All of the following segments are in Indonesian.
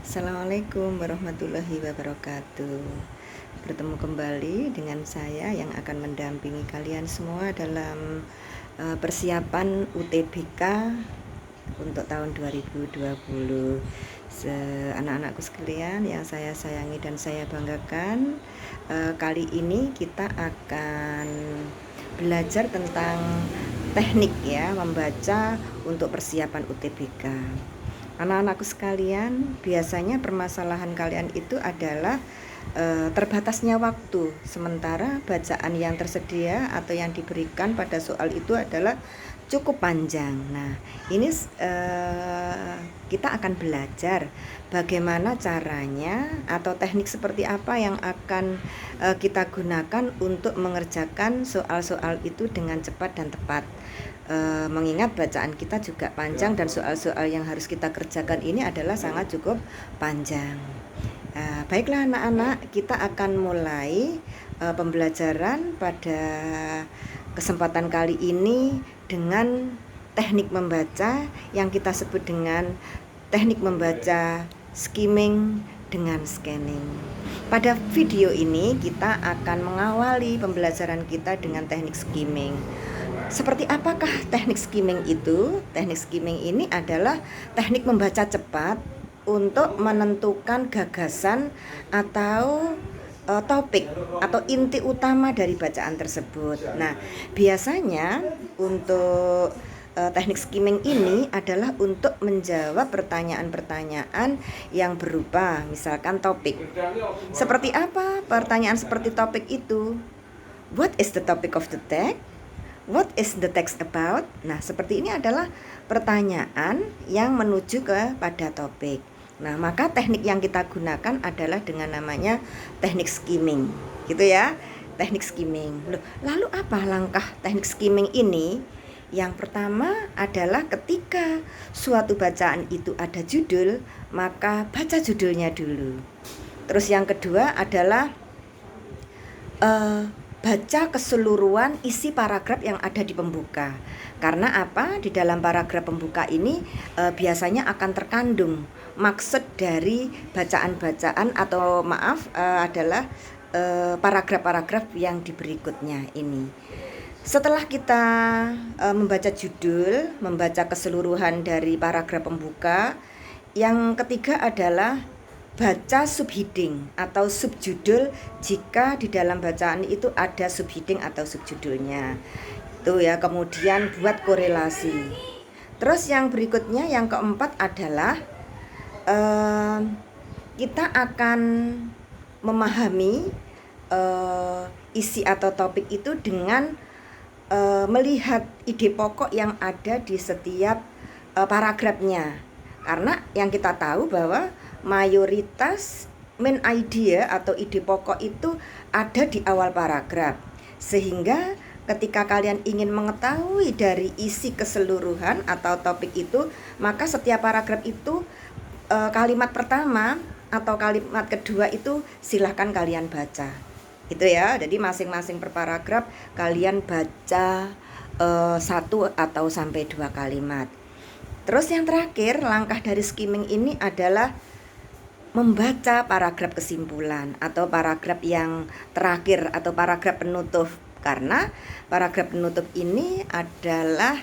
Assalamualaikum warahmatullahi wabarakatuh. Bertemu kembali dengan saya yang akan mendampingi kalian semua dalam persiapan UTBK untuk tahun 2020. Anak-anakku sekalian yang saya sayangi dan saya banggakan, kali ini kita akan belajar tentang teknik membaca untuk persiapan UTBK. Anak-anakku sekalian, biasanya permasalahan kalian itu adalah terbatasnya waktu, sementara bacaan yang tersedia atau yang diberikan pada soal itu adalah cukup panjang. Nah, ini kita akan belajar bagaimana caranya atau teknik seperti apa yang akan kita gunakan untuk mengerjakan soal-soal itu dengan cepat dan tepat. Mengingat bacaan kita juga panjang dan soal-soal yang harus kita kerjakan ini adalah sangat cukup panjang. Baiklah anak-anak, kita akan mulai pembelajaran pada kesempatan kali ini dengan teknik membaca yang kita sebut dengan teknik membaca skimming dengan scanning. Pada video ini kita akan mengawali pembelajaran kita dengan teknik skimming. Seperti apakah teknik skimming itu? Teknik skimming ini adalah teknik membaca cepat untuk menentukan gagasan atau topik atau inti utama dari bacaan tersebut. Nah, biasanya untuk teknik skimming ini adalah untuk menjawab pertanyaan-pertanyaan yang berupa misalkan topik. Seperti apa pertanyaan seperti topik itu? What is the topic of the text? What is the text about? Nah, seperti ini adalah pertanyaan yang menuju kepada topik. Nah, maka teknik yang kita gunakan adalah dengan namanya teknik skimming. Gitu ya, teknik skimming. Lalu apa langkah teknik skimming ini? Yang pertama adalah ketika suatu bacaan itu ada judul, maka baca judulnya dulu. Terus yang kedua adalah baca keseluruhan isi paragraf yang ada di pembuka. Karena apa? Di dalam paragraf pembuka ini biasanya akan terkandung maksud dari bacaan-bacaan atau adalah paragraf-paragraf yang di berikutnya ini. Setelah kita membaca judul, membaca keseluruhan dari paragraf pembuka, yang ketiga adalah baca subheading atau subjudul jika di dalam bacaan itu ada subheading atau subjudulnya. Itu ya, kemudian buat korelasi. Terus yang berikutnya, yang keempat adalah kita akan memahami isi atau topik itu dengan melihat ide pokok yang ada di setiap paragrafnya. Karena yang kita tahu bahwa mayoritas main idea atau ide pokok itu ada di awal paragraf. Sehingga ketika kalian ingin mengetahui dari isi keseluruhan atau topik itu, maka setiap paragraf itu kalimat pertama atau kalimat kedua itu silahkan kalian baca. Itu ya, jadi masing-masing per paragraf kalian baca 1 atau sampai 2 kalimat. Terus yang terakhir, langkah dari skimming ini adalah membaca paragraf kesimpulan atau paragraf yang terakhir atau paragraf penutup. Karena paragraf penutup ini adalah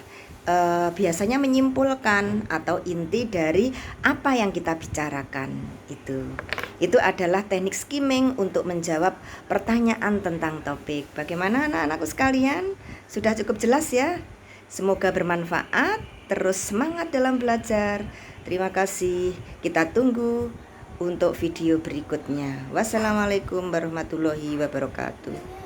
biasanya menyimpulkan atau inti dari apa yang kita bicarakan. Itu adalah teknik skimming untuk menjawab pertanyaan tentang topik. Bagaimana anak-anakku sekalian? Sudah cukup jelas ya? Semoga bermanfaat. Terus semangat dalam belajar. Terima kasih. Kita tunggu untuk video berikutnya. Wassalamualaikum warahmatullahi wabarakatuh.